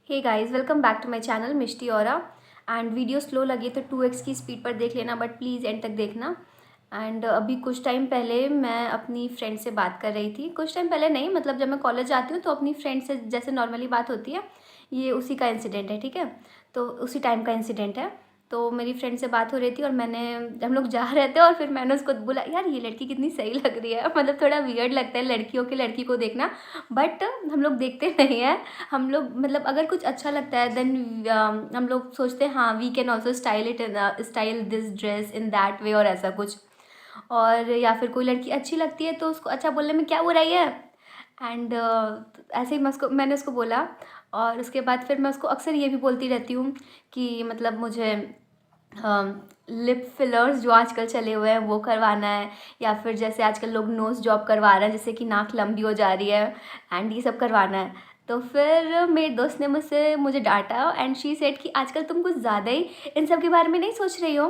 Hey guys, welcome back to my channel Mishti aura. And video slow लगे तो 2x की speed पर देख लेना, बट प्लीज़ एंड तक देखना। एंड अभी कुछ टाइम पहले मैं अपनी फ्रेंड से बात कर रही थी। कुछ टाइम पहले नहीं, मतलब जब मैं कॉलेज आती हूँ तो अपनी फ्रेंड से जैसे नॉर्मली बात होती है, ये उसी का इंसिडेंट है, ठीक है। तो उसी टाइम का इंसिडेंट है। तो मेरी फ्रेंड से बात हो रही थी और हम लोग जा रहे थे और फिर मैंने उसको बोला, यार ये लड़की कितनी सही लग रही है। मतलब थोड़ा वियर्ड लगता है लड़कियों के लड़की को देखना, बट हम लोग देखते नहीं हैं। हम लोग मतलब अगर कुछ अच्छा लगता है देन हम लोग सोचते हैं हाँ we can also style this dress in that way और ऐसा कुछ। और या फिर कोई लड़की अच्छी लगती है तो उसको अच्छा बोलने में क्या बुराई है। एंड ऐसे ही मैंने उसको बोला। और उसके बाद फिर मैं उसको अक्सर ये भी बोलती रहती हूँ कि मतलब मुझे लिप फिलर्स जो आजकल चले हुए हैं वो करवाना है, या फिर जैसे आजकल लोग नोज़ जॉब करवा रहे हैं जिससे कि नाक लंबी हो जा रही है, एंड ये सब करवाना है। तो फिर मेरे दोस्त ने मुझे डांटा एंड शी सेड कि आजकल तुम कुछ ज़्यादा ही इन सब के बारे में नहीं सोच रही हो।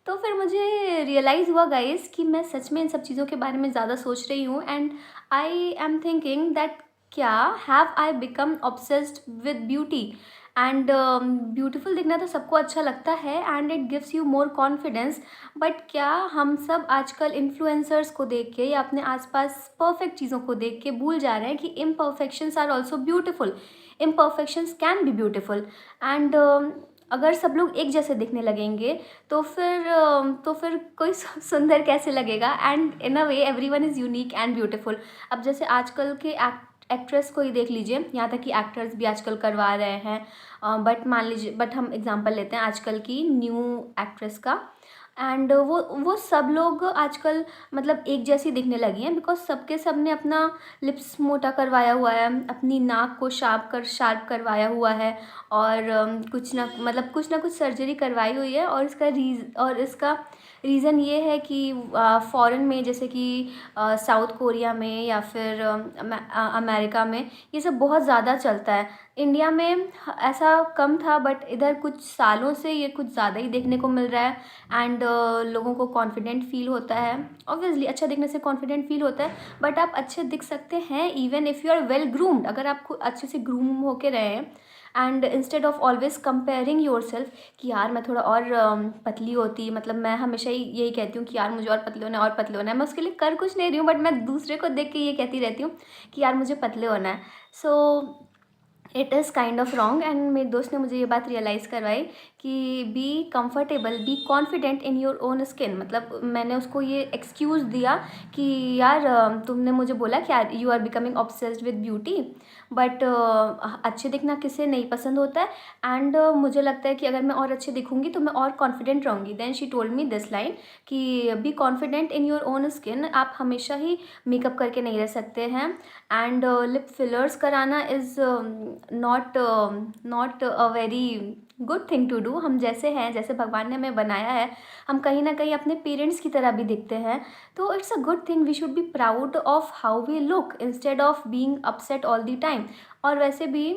तो फिर मुझे रियलाइज़ हुआ गाइस कि मैं सच में इन सब चीज़ों के बारे में ज़्यादा सोच रही हूँ। And I am thinking that क्या have I become obsessed with beauty. And beautiful दिखना तो सबको अच्छा लगता है and it gives you more confidence. But क्या हम सब आजकल इन्फ्लुएंसर्स को देख के या अपने आसपास परफेक्ट चीज़ों को देख के भूल जा रहे हैं कि imperfections are also beautiful. Imperfections can be beautiful. And अगर सब लोग एक जैसे दिखने लगेंगे तो फिर कोई सुंदर कैसे लगेगा। And in a way everyone is unique and beautiful. अब जैसे आजकल के एक्ट्रेस को ही देख लीजिए, यहाँ तक कि एक्टर्स भी आजकल करवा रहे हैं। बट हम एग्जांपल लेते हैं आजकल की न्यू एक्ट्रेस का। एंड वो सब लोग आजकल मतलब एक जैसी दिखने लगी हैं बिकॉज सब ने अपना लिप्स मोटा करवाया हुआ है, अपनी नाक को शार्प करवाया हुआ है। और कुछ ना कुछ सर्जरी करवाई हुई है। और इसका रीज़न ये है कि फॉरेन में जैसे कि साउथ कोरिया में या फिर अमेरिका में ये सब बहुत ज़्यादा चलता है। इंडिया में ऐसा कम था, बट इधर कुछ सालों से ये कुछ ज़्यादा ही देखने को मिल रहा है। एंड लोगों को कॉन्फिडेंट फील होता है। ऑब्वियसली अच्छा दिखने से कॉन्फिडेंट फील होता है, बट आप अच्छे दिख सकते हैं even if you are well groomed. अगर आप खुद अच्छे से ग्रूम होके रहे हैं and instead of always comparing yourself कि यार मैं थोड़ा और पतली होती, मतलब मैं हमेशा ही यही कहती हूँ कि यार मुझे और पतले होना है और पतले होना है। मैं उसके लिए कर कुछ नहीं रही हूँ, बट मैं दूसरे को देख के ये कहती रहती हूँ कि यार मुझे पतले होना है। So it is kind of wrong. And मेरे दोस्त ने मुझे ये बात रियलाइज़ करवाई कि be comfortable, B confident in your own skin. मतलब मैंने उसको ये एक्सक्यूज़ दिया कि यार तुमने मुझे बोला कि यार you are becoming obsessed with beauty, but अच्छे दिखना किसे नहीं पसंद होता है। एंड मुझे लगता है कि अगर मैं और अच्छे दिखूंगी तो मैं और कॉन्फिडेंट रहूँगी। Then she told me this line कि be confident in your own skin. आप हमेशा ही मेकअप करके नहीं रह सकते हैं। एंड लिप फिलर्स कराना is not a very good thing to do. हम जैसे हैं, जैसे भगवान ने हमें बनाया है, हम कहीं ना कहीं अपने पेरेंट्स की तरह भी दिखते हैं। तो it's a good thing, we should be proud of how we look instead of being upset all the time. और वैसे भी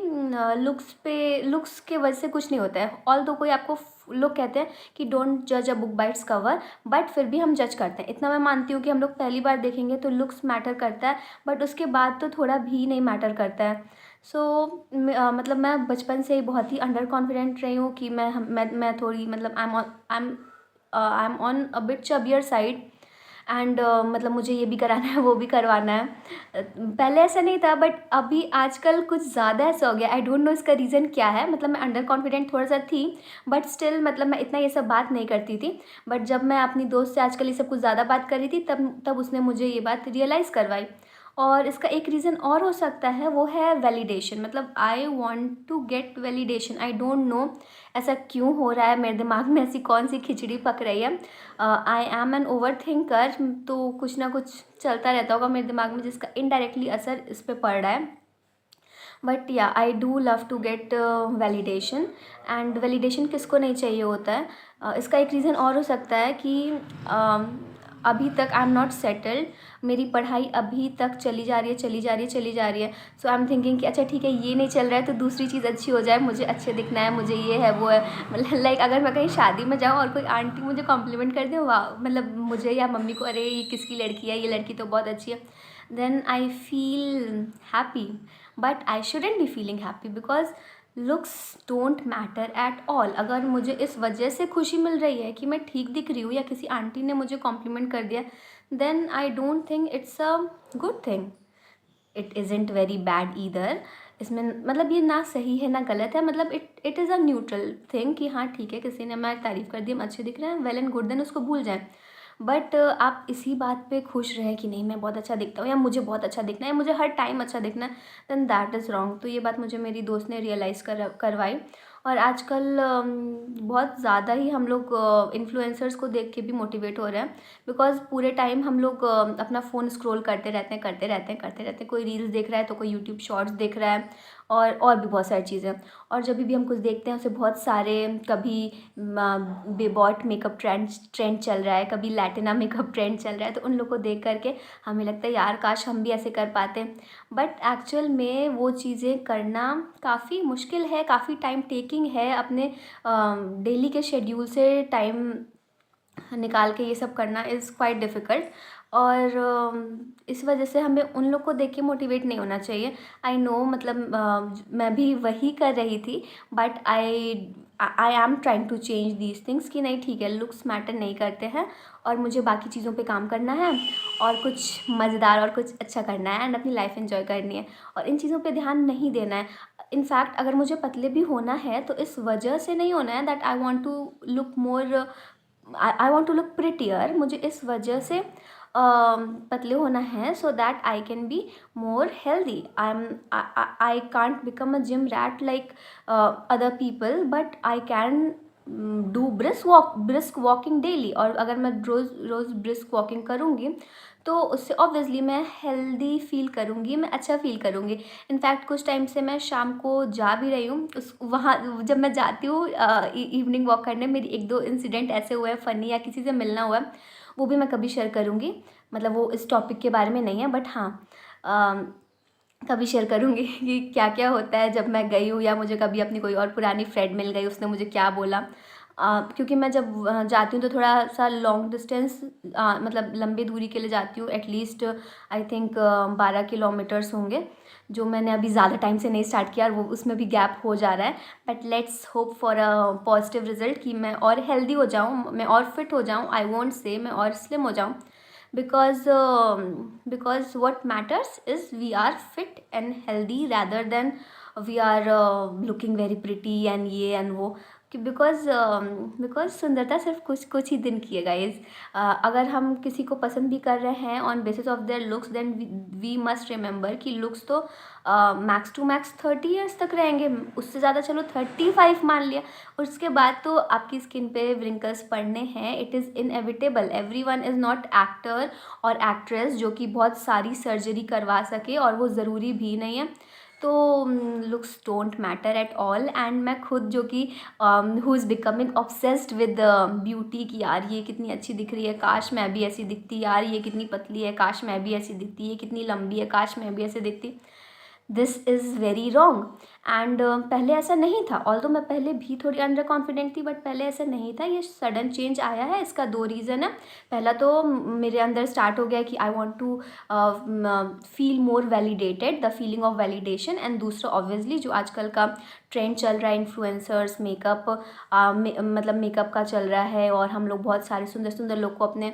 लुक्स के वजह से कुछ नहीं होता है। ऑल तो कोई आपको लोग कहते हैं कि डोंट जज a book by its cover, but फिर भी हम जज करते हैं। इतना मैं मानती हूँ कि हम लोग पहली बार देखेंगे तो लुक्स मैटर करता है, बट उसके बाद तो थोड़ा भी नहीं मैटर करता है। सो मतलब मैं बचपन से ही बहुत ही अंडर कॉन्फिडेंट रही हूँ कि मैं थोड़ी मतलब I am on a bit chubbier side. And मतलब मुझे ये भी कराना है वो भी करवाना है। पहले ऐसा नहीं था, बट अभी आजकल कुछ ज़्यादा ऐसा हो गया। आई डोंट नो इसका रीज़न क्या है। मतलब मैं अंडर कॉन्फिडेंट थोड़ा सा थी, बट स्टिल मतलब मैं इतना ये सब बात नहीं करती थी। बट जब मैं अपनी दोस्त से आजकल ये सब कुछ ज़्यादा बात कर रही थी तब उसने मुझे ये बात रियलाइज़ करवाई। और इसका एक रीज़न और हो सकता है, वो है वैलिडेशन। मतलब I want to get validation. I don't know ऐसा क्यों हो रहा है, मेरे दिमाग में ऐसी कौन सी खिचड़ी पक रही है। I am an over thinker, तो कुछ ना कुछ चलता रहता होगा मेरे दिमाग में जिसका इनडायरेक्टली असर इस पर पड़ रहा है। But yeah I do love to get validation. And validation किसको नहीं चाहिए होता है। इसका एक रीज़न और हो सकता है कि अभी तक आई एम नॉट सेटल्ड। मेरी पढ़ाई अभी तक चली जा रही है, चली जा रही है, चली जा रही है। सो आई एम थिंकिंग कि अच्छा ठीक है, ये नहीं चल रहा है तो दूसरी चीज़ अच्छी हो जाए, मुझे अच्छे दिखना है, मुझे ये है वो है। मतलब लाइक अगर मैं कहीं शादी में जाऊँ और कोई आंटी मुझे कॉम्प्लीमेंट कर दे, वाह, मतलब मुझे या मम्मी को, अरे ये किसकी लड़की है, ये लड़की तो बहुत अच्छी है, then I feel happy. But I shouldn't be feeling happy because looks don't matter at all. अगर मुझे इस वजह से खुशी मिल रही है कि मैं ठीक दिख रही हूँ या किसी आंटी ने मुझे कॉम्प्लीमेंट कर दिया, then I don't think it's a good thing. It isn't very bad either. इसमें मतलब ये ना सही है ना गलत है, मतलब it is a neutral thing कि हाँ ठीक है, किसी ने हमारी तारीफ़ कर दी, हम अच्छे दिख रहे हैं, वेल एंड गुड, देन उसको भूल जाएं। बट आप इसी बात पे खुश रहें कि नहीं मैं बहुत अच्छा दिखता हूँ या मुझे बहुत अच्छा दिखना है या मुझे हर टाइम अच्छा दिखना है, देन दैट इज़ रॉन्ग। तो ये बात मुझे मेरी दोस्त ने रियलाइज़ करवाई। और आजकल बहुत ज़्यादा ही हम लोग इन्फ्लुएंसर्स को देख के भी मोटिवेट हो रहे हैं, बिकॉज़ पूरे टाइम हम लोग अपना फ़ोन स्क्रॉल करते रहते हैं। कोई रील्स देख रहा है तो कोई यूट्यूब शॉर्ट्स देख रहा है, और भी बहुत सारी चीज़ें। और जब भी हम कुछ देखते हैं उसे बहुत सारे, कभी बेबॉट मेकअप ट्रेंड चल रहा है, कभी लैटिना मेकअप ट्रेंड चल रहा है, तो उन लोग को देख करके हमें लगता है यार काश हम भी ऐसे कर पाते। बट एक्चुअल में वो चीज़ें करना काफ़ी मुश्किल है, काफ़ी टाइम टेकिंग है। अपने डेली के शेड्यूल से टाइम निकाल के ये सब करना इज़ क्वाइट डिफ़िकल्ट। और इस वजह से हमें उन लोग को देख के मोटिवेट नहीं होना चाहिए। आई नो, मतलब मैं भी वही कर रही थी, but I am trying to change these things कि नहीं ठीक है, लुक्स मैटर नहीं करते हैं और मुझे बाकी चीज़ों पे काम करना है और कुछ मज़ेदार और कुछ अच्छा करना है एंड अपनी लाइफ एंजॉय करनी है और इन चीज़ों पे ध्यान नहीं देना है। इनफैक्ट अगर मुझे पतले भी होना है तो इस वजह से नहीं होना है that I want to look more, I want to look prettier. मुझे इस वजह से पतले होना है so that I can be more healthy. I can't become a gym rat like other people, but I can do brisk walking daily. और अगर मैं रोज़ रोज़ ब्रिस्क वॉकिंग करूँगी तो उससे ऑब्वियसली मैं हेल्दी फील करूँगी, मैं अच्छा फील करूँगी। इनफैक्ट कुछ टाइम से मैं शाम को जा भी रही हूँ, उस वहाँ जब मैं जाती हूँ इवनिंग वॉक करने, मेरी एक दो इंसिडेंट ऐसे हुए हैं फ़नी या किसी से मिलना हुआ है, वो भी मैं कभी शेयर करूँगी। मतलब वो इस टॉपिक के बारे में नहीं है, बट हाँ कभी शेयर करूँगी कि क्या क्या होता है जब मैं गई हूँ या मुझे कभी अपनी कोई और पुरानी फ्रेंड मिल गई, उसने मुझे क्या बोला। क्योंकि मैं जब जाती हूँ तो थोड़ा सा लॉन्ग डिस्टेंस, मतलब लंबी दूरी के लिए जाती हूँ। एटलीस्ट आई थिंक 12 किलोमीटर्स होंगे, जो मैंने अभी ज़्यादा टाइम से नहीं स्टार्ट किया और वो उसमें भी गैप हो जा रहा है। But let's hope for a positive result कि मैं और हेल्दी हो जाऊँ, मैं और फिट हो जाऊँ। आई वोंट से मैं और स्लिम हो जाऊँ, because what matters is we are fit and healthy rather than we are looking very pretty and ये and वो। बिकॉज सुंदरता सिर्फ कुछ कुछ ही दिन की है गाइज। अगर हम किसी को पसंद भी कर रहे हैं on basis of their looks, then we must remember कि लुक्स तो मैक्स टू मैक्स 30 ईयर्स तक रहेंगे, उससे ज़्यादा चलो 35 मान लिया, उसके बाद तो आपकी स्किन पे व्रिंकल्स पड़ने हैं। It is inevitable. Everyone is not actor और एक्ट्रेस जो कि बहुत सारी सर्जरी करवा सके, और वो ज़रूरी भी नहीं है। तो looks don't matter at all. And मैं खुद जो कि who is becoming obsessed with beauty कि यार ये कितनी अच्छी दिख रही है, काश मैं भी ऐसी दिखती, यार ये कितनी पतली है, काश मैं भी ऐसी दिखती, ये कितनी लंबी है, काश मैं भी ऐसे दिखती। This is very wrong. And पहले ऐसा नहीं था, ऑल्दो मैं पहले भी थोड़ी अंडर कॉन्फिडेंट थी, बट पहले ऐसा नहीं था। ये सडन चेंज आया है, इसका दो रीज़न है। पहला तो मेरे अंदर स्टार्ट हो गया कि I want to feel more validated, the feeling of validation. And दूसरा ऑब्वियसली जो आजकल का ट्रेंड चल रहा है, इन्फ्लुएंसर्स मेकअप, मतलब मेकअप का चल रहा है, और हम लोग बहुत सारे सुंदर सुंदर लोग को अपने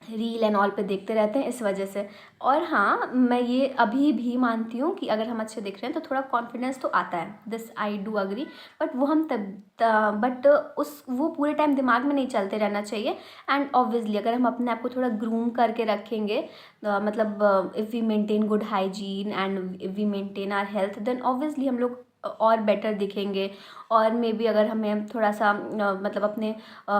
रील एंड ऑल पे देखते रहते हैं, इस वजह से। और हाँ, मैं ये अभी भी मानती हूँ कि अगर हम अच्छे दिख रहे हैं तो थोड़ा कॉन्फिडेंस तो आता है, this I do agree. But वो हम बट उस वो पूरे टाइम दिमाग में नहीं चलते रहना चाहिए। एंड ऑब्वियसली अगर हम अपने आप को थोड़ा ग्रूम करके रखेंगे, मतलब if we maintain good hygiene and if we maintain our health, then obviously हम लोग और बेटर दिखेंगे। और मे बी अगर हमें थोड़ा सा मतलब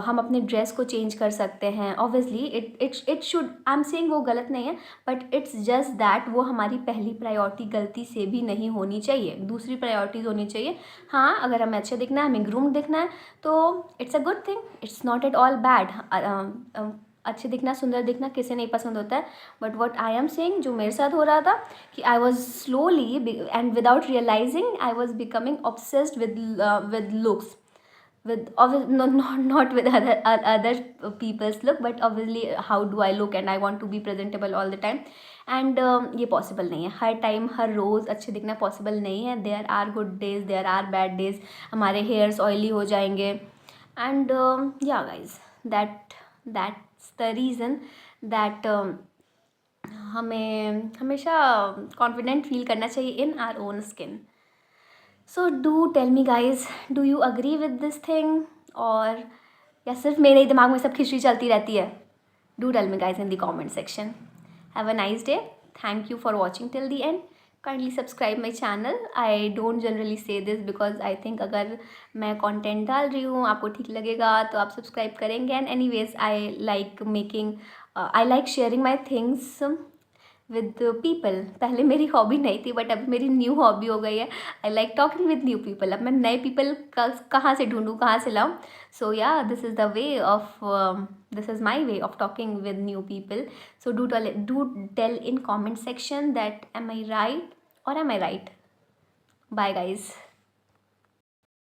हम अपने ड्रेस को चेंज कर सकते हैं। Obviously it should, I am saying वो गलत नहीं है, बट इट्स जस्ट दैट वो हमारी पहली प्रायोरिटी गलती से भी नहीं होनी चाहिए, दूसरी प्रायोरिटीज़ होनी चाहिए। हाँ, अगर हमें अच्छा दिखना है, हमें ग्रूम दिखना है, तो it's a good thing, it's not at all bad. अच्छे दिखना, सुंदर दिखना किसे नहीं पसंद होता है। But what I am saying, जो मेरे साथ हो रहा था कि I was slowly and without realizing I was becoming obsessed with looks, with not with other people's look, but obviously how do I look, and I want to be presentable all the time. And ये possible नहीं है, हर time हर रोज़ अच्छे दिखना possible नहीं है. There are good days, there are bad days. हमारे hairs oily हो जाएंगे. And yeah guys, that's the reason that हमें हमेशा कॉन्फिडेंट फील करना चाहिए in our own skin. So do tell me guys, do you agree with this thing, और या सिर्फ मेरे ही दिमाग में सब खिचड़ी चलती रहती है? Do tell me guys in the comment section. Have a nice day. Thank you for watching till the end. Kindly subscribe my channel. I don't generally say this because I think अगर मैं content डाल रही हूँ आपको ठीक लगेगा तो आप subscribe करेंगे. And anyways, I like sharing my things with people. पहले मेरी हॉबी नहीं थी बट अब मेरी न्यू हॉबी हो गई है. I like talking with new people. अब मैं नए पीपल कहाँ से ढूंढूँ, कहाँ से लाऊँ? सो या this is the way of this is my way of talking with new people. So do tell in comment section that am I right or am I right? Bye guys.